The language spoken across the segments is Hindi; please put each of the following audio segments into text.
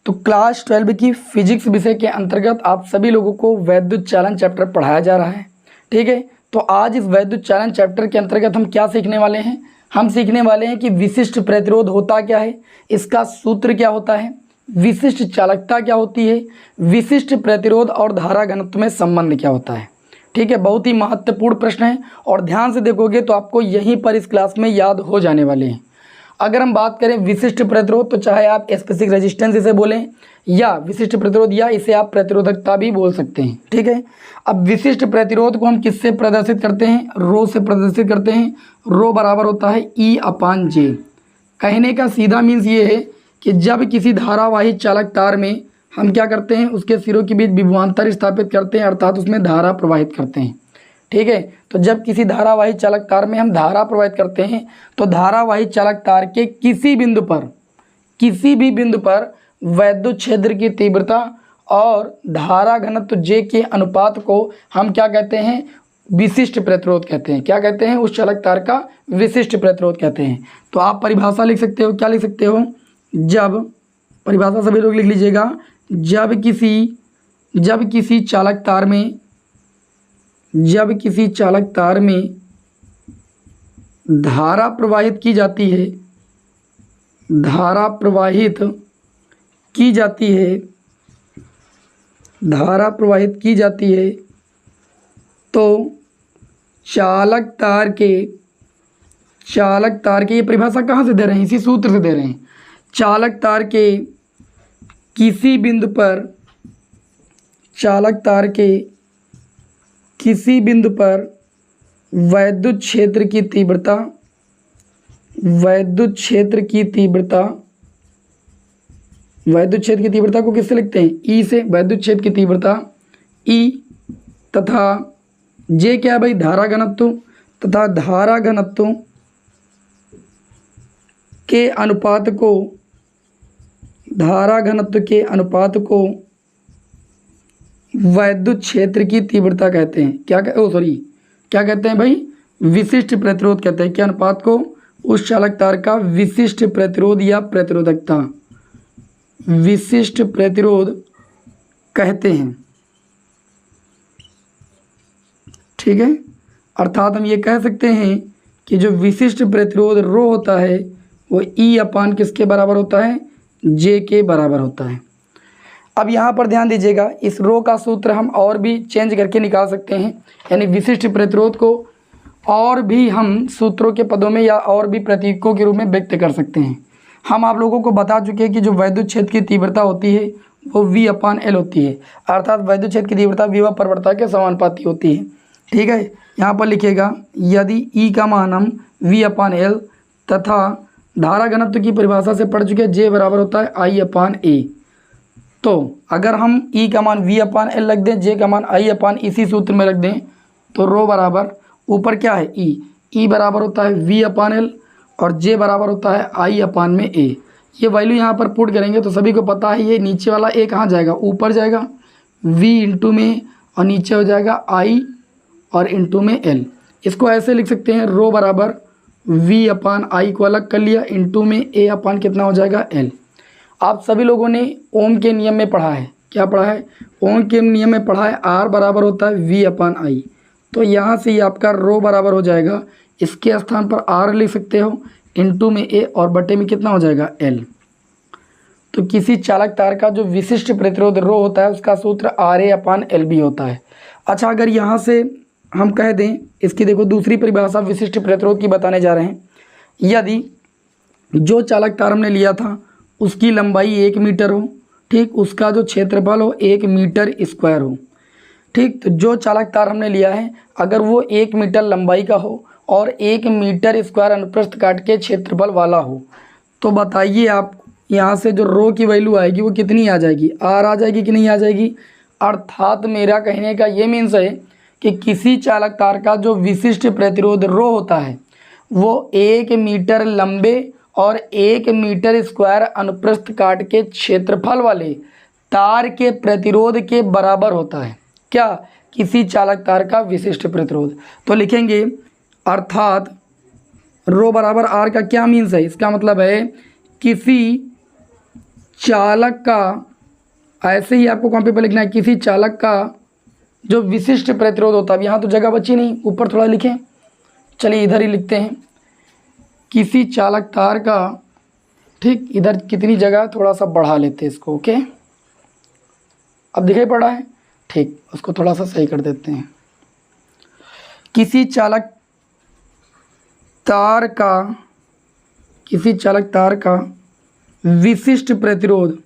तो क्लास 12 की फिजिक्स विषय के अंतर्गत आप सभी लोगों को वैद्युत चालन चैप्टर पढ़ाया जा रहा है। ठीक है, तो आज इस वैद्युत चालन चैप्टर के अंतर्गत हम क्या सीखने वाले हैं? हम सीखने वाले हैं कि विशिष्ट प्रतिरोध होता क्या है, इसका सूत्र क्या होता है, विशिष्ट चालकता क्या होती है, विशिष्ट प्रतिरोध और धारा घनत्व में संबंध क्या होता है। ठीक है, बहुत ही महत्वपूर्ण प्रश्न है और ध्यान से देखोगे तो आपको यहीं पर इस क्लास में याद हो जाने वाले हैं। अगर हम बात करें विशिष्ट प्रतिरोध, तो चाहे आप स्पेसिफिक रेजिस्टेंस इसे बोलें या विशिष्ट प्रतिरोध, या इसे आप प्रतिरोधकता भी बोल सकते हैं। ठीक है, अब विशिष्ट प्रतिरोध को हम किससे प्रदर्शित करते हैं? रो से प्रदर्शित करते हैं। रो बराबर होता है E/J। कहने का सीधा मीन्स ये है कि जब किसी धारावाही चालक तार में हम क्या करते हैं, उसके सिरों के बीच विभवांतर स्थापित करते हैं, अर्थात उसमें धारा प्रवाहित करते हैं। ठीक है, तो जब किसी धारावाही चालक तार में हम धारा प्रवाहित करते हैं तो धारावाही चालक तार के किसी भी बिंदु पर वैद्युत क्षेत्र की तीव्रता और धारा घनत्व J के अनुपात को हम क्या कहते हैं? विशिष्ट प्रतिरोध कहते हैं। क्या कहते हैं? उस चालक तार का विशिष्ट प्रतिरोध कहते हैं। तो आप परिभाषा लिख सकते हो, क्या लिख सकते हो? जब, परिभाषा सभी लोग लिख लीजिएगा, जब किसी चालक तार में धारा प्रवाहित की जाती है तो चालक तार के, ये परिभाषा कहाँ से दे रहे हैं? इसी सूत्र से दे रहे हैं। चालक तार के किसी बिंदु पर वैद्युत क्षेत्र की तीव्रता को किससे लिखते हैं? ई से। वैद्युत क्षेत्र की तीव्रता ई तथा जे क्या है भाई? धारा घनत्व, तथा धारा घनत्व के अनुपात को वैद्युत क्षेत्र की तीव्रता कहते हैं। क्या कहते हैं भाई? विशिष्ट प्रतिरोध कहते हैं। क्या अनुपात को? उस चालक तार का विशिष्ट प्रतिरोध या प्रतिरोधकता, विशिष्ट प्रतिरोध कहते हैं। ठीक है, अर्थात हम ये कह सकते हैं कि जो विशिष्ट प्रतिरोध रो होता है वो E/ किसके बराबर होता है? J के बराबर होता है। अब यहाँ पर ध्यान दीजिएगा, इस रो का सूत्र हम और भी चेंज करके निकाल सकते हैं, यानी विशिष्ट प्रतिरोध को और भी हम सूत्रों के पदों में या और भी प्रतीकों के रूप में व्यक्त कर सकते हैं। हम आप लोगों को बता चुके हैं कि जो वैद्युत क्षेत्र की तीव्रता होती है वो V/L होती है, अर्थात वैद्युत क्षेत्र की तीव्रता विभव प्रवणता के समानुपाती होती है। ठीक है, यहाँ पर लिखेगा यदि E का मान हम V/L तथा धारा घनत्व की परिभाषा से पढ़ चुके हैं, J बराबर होता है I/A। तो अगर हम E का मान V/L रख दें, J का मान I/ इसी सूत्र में रख दें, तो रो बराबर ऊपर क्या है? E बराबर होता है V/L और J बराबर होता है I/A। ये वैल्यू यहाँ पर पुट करेंगे तो सभी को पता है ये नीचे वाला A कहाँ जाएगा? ऊपर जाएगा V इंटू में, और नीचे हो जाएगा I और इंटू में L। इसको ऐसे लिख सकते हैं, रो बराबर V/I को अलग कर लिया, इंटू में A/ कितना हो जाएगा? L। आप सभी लोगों ने ओम के नियम में पढ़ा है। क्या पढ़ा है? ओम के नियम में पढ़ा है R बराबर होता है V/I। तो यहाँ से ये आपका रो बराबर हो जाएगा, इसके स्थान पर R लिख सकते हो, इंटू में A और बटे में कितना हो जाएगा? L। तो किसी चालक तार का जो विशिष्ट प्रतिरोध रो होता है उसका सूत्र RA/L भी होता है। अच्छा, अगर यहाँ से हम कह दें, इसकी देखो दूसरी परिभाषा विशिष्ट प्रतिरोध की बताने जा रहे हैं। यदि जो चालक तार हमने लिया था उसकी लंबाई 1 मीटर हो, ठीक, उसका जो क्षेत्रफल हो 1 मीटर स्क्वायर हो। ठीक, तो जो चालक तार हमने लिया है अगर वो 1 मीटर लंबाई का हो और 1 मीटर स्क्वायर अनुप्रस्थ काट के क्षेत्रफल वाला हो, तो बताइए आप यहाँ से जो रो की वैल्यू आएगी वो कितनी आ जाएगी? R आ जाएगी कि नहीं आ जाएगी? अर्थात मेरा कहने का ये मीन्स है कि किसी चालक तार का जो विशिष्ट प्रतिरोध रो होता है वो 1 मीटर लंबे और 1 मीटर स्क्वायर अनुप्रस्थ काट के क्षेत्रफल वाले तार के प्रतिरोध के बराबर होता है। क्या? किसी चालक तार का विशिष्ट प्रतिरोध। तो लिखेंगे अर्थात रो बराबर R का क्या मीन्स है? इसका मतलब है किसी चालक का, ऐसे ही आपको कॉपी पर लिखना है, किसी चालक का जो विशिष्ट प्रतिरोध होता है। यहाँ तो जगह बची नहीं, ऊपर थोड़ा लिखें, चलिए इधर ही लिखते हैं, किसी चालक तार का, ठीक, इधर कितनी जगह, थोड़ा सा बढ़ा लेते हैं इसको, ओके, अब दिखाई पड़ा है, ठीक, उसको थोड़ा सा सही कर देते हैं। किसी चालक तार का, किसी चालक तार का विशिष्ट प्रतिरोध,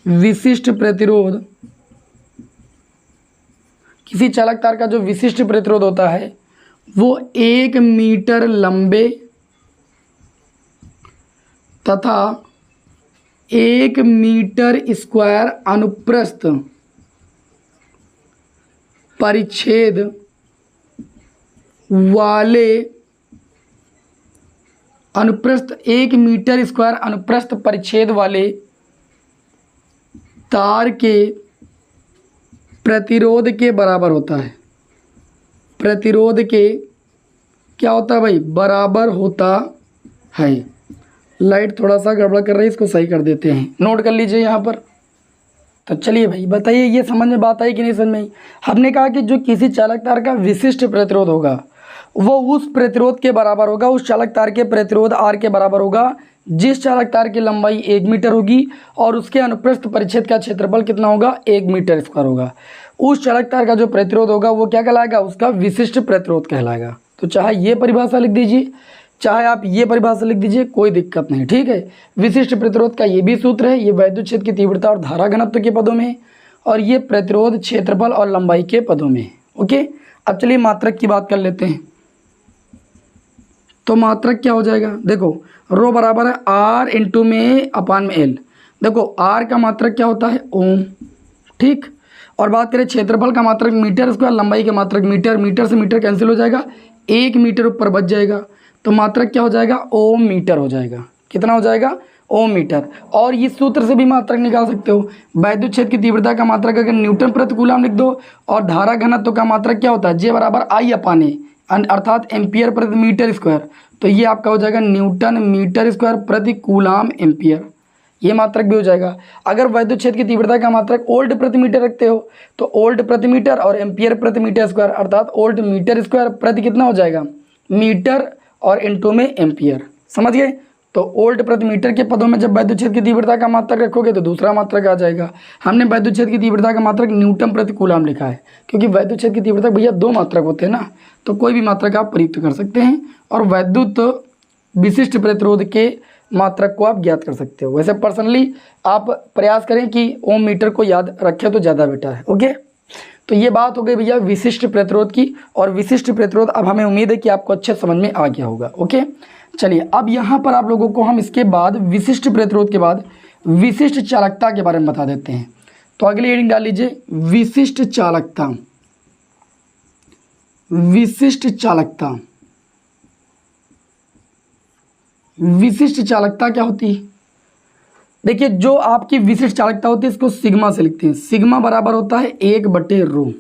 विशिष्ट प्रतिरोध, किसी चालक तार का जो विशिष्ट प्रतिरोध होता है वो 1 मीटर लंबे तथा 1 मीटर स्क्वायर अनुप्रस्थ परिच्छेद वाले, अनुप्रस्थ 1 मीटर स्क्वायर अनुप्रस्थ परिच्छेद वाले तार के प्रतिरोध के बराबर होता है। प्रतिरोध के क्या होता है भाई, बराबर होता है। लाइट थोड़ा सा गड़बड़ कर रही है, इसको सही कर देते हैं, नोट कर लीजिए यहाँ पर। तो चलिए भाई बताइए, ये समझ में बात आई कि नहीं समझ में आई? हमने कहा कि जो किसी चालक तार का विशिष्ट प्रतिरोध होगा वो उस प्रतिरोध के बराबर होगा, उस चालक तार के प्रतिरोध R के बराबर होगा जिस चालक तार की लंबाई 1 मीटर होगी और उसके अनुप्रस्थ परिच्छेद का क्षेत्रफल कितना होगा, 1 मीटर स्क्वायर होगा। उस चालक तार का जो प्रतिरोध होगा वो क्या कहलाएगा, उसका विशिष्ट प्रतिरोध कहलाएगा। तो चाहे ये परिभाषा लिख दीजिए, चाहे आप ये परिभाषा लिख दीजिए, कोई दिक्कत नहीं, ठीक है। विशिष्ट प्रतिरोध का ये भी सूत्र है, ये वैद्युत क्षेत्र की तीव्रता और धारा घनत्व के पदों में, और ये प्रतिरोध क्षेत्रफल और लंबाई के पदों में, ओके। अब चलिए मात्रक की बात कर लेते हैं। तो मात्रक क्या हो जाएगा, देखो रो बराबर है R इंटू में अपान में L। देखो R का मात्रक क्या होता है, ओम, ठीक। और बात करें क्षेत्रफल का मात्रक मीटर स्क्वायर, लंबाई का मात्रक मीटर, मीटर से मीटर कैंसिल हो जाएगा, 1 मीटर ऊपर बच जाएगा, तो मात्रक क्या हो जाएगा, ओम मीटर हो जाएगा। कितना हो जाएगा, ओम मीटर। और इस सूत्र से भी मात्रक निकाल सकते हो। वैद्युत क्षेत्र की तीव्रता का मात्रक अगर न्यूटन प्रति कूलम लिख दो, और धारा घनत्व का मात्रक क्या होता है, जे बराबर I अपान ए, अर्थात एम्पियर प्रति मीटर स्क्वायर, तो ये आपका हो जाएगा न्यूटन मीटर स्क्वायर प्रति कूलम एम्पियर, ये मात्रक भी हो जाएगा। अगर वैद्युत क्षेत्र की तीव्रता का मात्रक ओल्ट प्रति मीटर रखते हो तो ओल्ट प्रति मीटर और एम्पियर प्रति मीटर स्क्वायर, अर्थात ओल्ट मीटर स्क्वायर प्रति कितना हो जाएगा, मीटर, और इंटू में एम्पियर, समझ गए। तो ओल्ट प्रति मीटर के पदों में जब वैद्युत क्षेत्र की तीव्रता का मात्रक रखोगे तो दूसरा मात्रक आ जाएगा। हमने वैद्युत क्षेत्र की तीव्रता का मात्रक न्यूटन प्रति कूलम लिखा है, क्योंकि वैद्युत क्षेत्र की तीव्रता भैया 2 मात्रक होते हैं ना, तो कोई भी मात्रक आप प्रयुक्त कर सकते हैं और वैद्युत विशिष्ट प्रतिरोध के मात्रक को आप ज्ञात कर सकते हो। वैसे पर्सनली आप प्रयास करें कि ओम मीटर को याद रखें तो ज़्यादा बेटर है, ओके। तो ये बात हो गई भैया विशिष्ट प्रतिरोध की, और विशिष्ट प्रतिरोध अब हमें उम्मीद है कि आपको अच्छे समझ में आ गया होगा, ओके। चलिए अब यहाँ पर आप लोगों को हम इसके बाद विशिष्ट प्रतिरोध के बाद विशिष्ट चालकता के बारे में बता देते हैं। तो अगली हेडिंग डाल लीजिए, विशिष्ट चालकता। विशिष्ट चालकता, विशिष्ट चालकता क्या होती है, देखिए जो आपकी विशिष्ट चालकता होती है इसको सिग्मा से लिखते हैं। सिग्मा बराबर होता है 1/रो।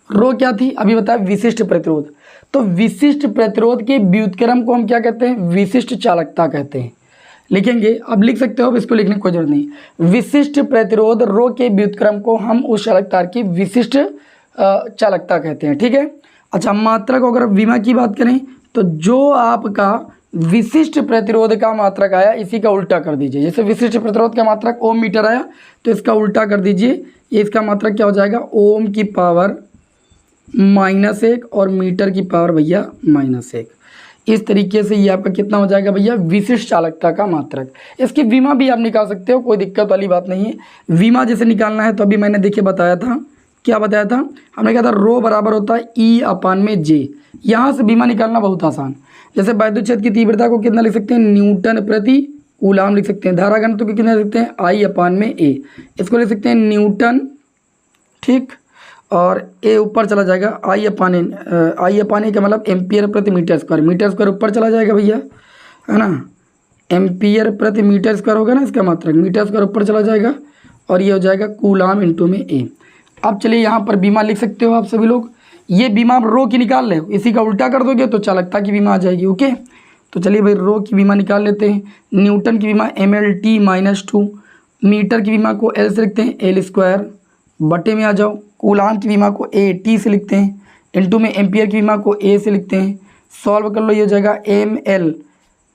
रो क्या थी अभी बताया, विशिष्ट प्रतिरोध। तो विशिष्ट प्रतिरोध के व्युत्क्रम को हम क्या कहते हैं, विशिष्ट चालकता कहते हैं। लिखेंगे, अब लिख सकते हो, अब इसको लिखने की कोई जरूरत नहीं। विशिष्ट प्रतिरोध रो के व्युत्क्रम को हम उस चालक तार की विशिष्ट चालकता कहते हैं, ठीक है। अच्छा, मात्रक अगर विमा की बात करें तो जो आपका विशिष्ट प्रतिरोध का मात्रक आया इसी का उल्टा कर दीजिए। जैसे विशिष्ट प्रतिरोध का मात्रक ओम मीटर आया तो इसका उल्टा कर दीजिए, ये इसका मात्रक क्या हो जाएगा, ओम की पावर -1 और मीटर की पावर भैया -1। इस तरीके से ये आपका कितना हो जाएगा भैया, विशिष्ट चालकता का मात्रक। इसकी विमा भी आप निकाल सकते हो, कोई दिक्कत वाली बात नहीं है। विमा जैसे निकालना है तो अभी मैंने देखिए बताया था, क्या बताया था, हमने कहा था रो बराबर होता है E अपान में जे। यहाँ से विमा निकालना बहुत आसान। जैसे वैद्युत क्षेत्र की तीव्रता को कितना लिख सकते हैं, न्यूटन प्रति कूलम लिख सकते हैं। धारा घनत्व को कितना लिख सकते हैं, I अपान में ए, इसको लिख सकते हैं न्यूटन, ठीक, और ए ऊपर चला जाएगा, I अपान ए का मतलब एम्पियर प्रति मीटर स्क्वायर। मीटर स्क्वायर ऊपर चला जाएगा भैया, है ना, एम्पियर प्रति मीटर स्क्वायर होगा ना इसका मात्रक, मीटर स्क्वायर ऊपर चला जाएगा, और ये हो जाएगा कूलम इंटू में ए। अब चलिए यहाँ पर बीमा लिख सकते हो आप सभी लोग। ये बीमा रो की निकाल ले, इसी का उल्टा कर दोगे तो चालकता की बीमा आ जाएगी, ओके। तो चलिए भाई रो की विमा निकाल लेते हैं। न्यूटन की विमा mL/t-2, मीटर की विमा को L से लिखते हैं L², बटे में आ जाओ। कूलाम की विमा को AT से लिखते हैं, इनटू में एम्पियर की विमा को A से लिखते हैं। सॉल्व कर लो, ये हो जाएगा mL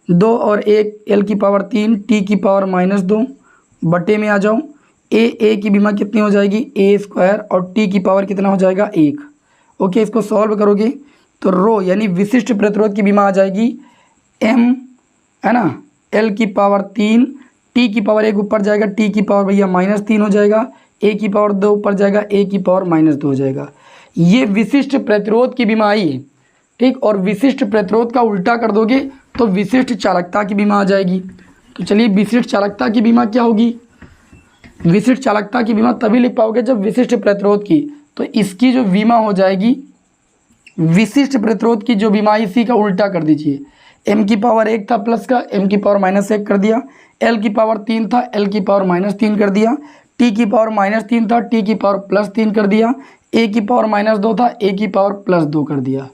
2 और 1 L⁻3 T⁻−2, बटे में आ जाओ। A की विमा कितनी हो जाएगी A² और T की पावर कितना हो जाएगा 1। ओके, इसको सॉल्व करोगे तो रो यानी विशिष्ट प्रतिरोध की विमा आ जाएगी M, है ना, L⁻3 T की पावर 1 ऊपर जाएगा, T की पावर भैया -3 हो जाएगा, A की पावर 2 ऊपर जाएगा, A की पावर -2 हो जाएगा। ये विशिष्ट प्रतिरोध की विमा आई है, ठीक। और विशिष्ट प्रतिरोध का उल्टा कर दोगे तो विशिष्ट चालकता की विमा आ जाएगी। तो चलिए विशिष्ट चालकता की विमा क्या होगी? विशिष्ट चालकता की विमा तभी लिख पाओगे जब विशिष्ट प्रतिरोध की, तो इसकी जो विमा हो जाएगी विशिष्ट प्रतिरोध की जो विमा, इसी का उल्टा कर दीजिए। M की पावर 1 था प्लस का, M की पावर -1 कर दिया। L की पावर 3 था, L की पावर -3 कर दिया। T की पावर -3 था, T की पावर +3 कर दिया। A की पावर -2 था, A की पावर +2 कर दिया।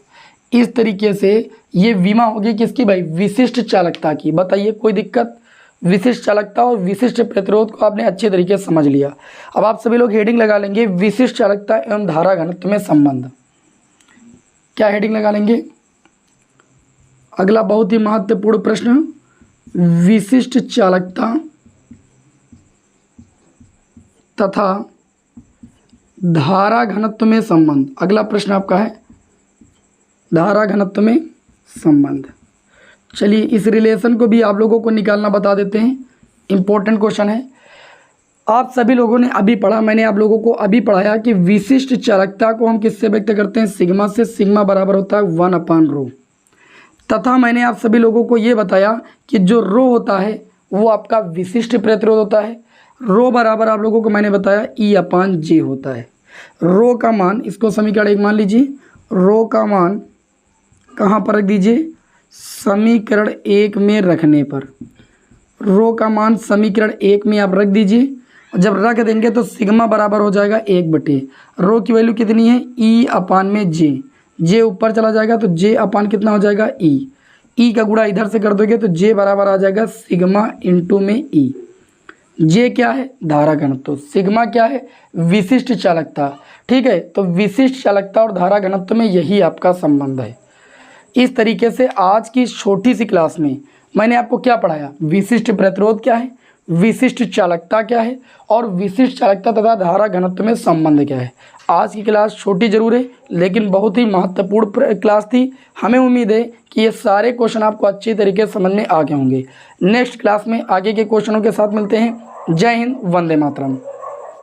इस तरीके से ये विमा होगी किसकी भाई? विशिष्ट चालकता की। बताइए कोई दिक्कत? विशिष्ट चालकता और विशिष्ट प्रतिरोध को आपने अच्छे तरीके से समझ लिया। अब आप सभी लोग हेडिंग लगा लेंगे विशिष्ट चालकता एवं धारा घनत्व में संबंध। क्या हेडिंग लगा लेंगे? अगला बहुत ही महत्वपूर्ण प्रश्न, विशिष्ट चालकता तथा धारा घनत्व में संबंध। अगला प्रश्न आपका है धारा घनत्व में संबंध। चलिए इस रिलेशन को भी आप लोगों को निकालना बता देते हैं, इंपॉर्टेंट क्वेश्चन है। आप सभी लोगों ने अभी पढ़ा, मैंने आप लोगों को अभी पढ़ाया कि विशिष्ट चालकता को हम किससे व्यक्त करते हैं? सिग्मा से। सिग्मा बराबर होता है 1/ρ। तथा मैंने आप सभी लोगों को ये बताया कि जो रो होता है वो आपका विशिष्ट प्रतिरोध होता है। रो बराबर आप लोगों को मैंने बताया E/J होता है। रो का मान, इसको समीकरण 1 मान लीजिए। रो का मान कहाँ पर रख दीजिए? समीकरण 1 में रखने पर। रो का मान समीकरण 1 में आप रख दीजिए। जब रख देंगे तो सिग्मा बराबर हो जाएगा 1/, रो की वैल्यू कितनी है? E/J। जे ऊपर चला जाएगा तो J/ कितना हो जाएगा? E का गुणा इधर से कर दोगे तो J बराबर आ जाएगा सिग्मा इंटू में E। J क्या है? धारा घनत्व। सिग्मा क्या है? विशिष्ट चालकता। ठीक है, तो विशिष्ट चालकता और धारा घनत्व में यही आपका संबंध है। इस तरीके से आज की छोटी सी क्लास में मैंने आपको क्या पढ़ाया? विशिष्ट प्रतिरोध क्या है, विशिष्ट चालकता क्या है और विशिष्ट चालकता तथा धारा घनत्व में संबंध क्या है। आज की क्लास छोटी जरूर है लेकिन बहुत ही महत्वपूर्ण क्लास थी। हमें उम्मीद है कि ये सारे क्वेश्चन आपको अच्छी तरीके से समझ में आ गए होंगे। नेक्स्ट क्लास में आगे के क्वेश्चनों के साथ मिलते हैं। जय हिंद, वंदे मातरम।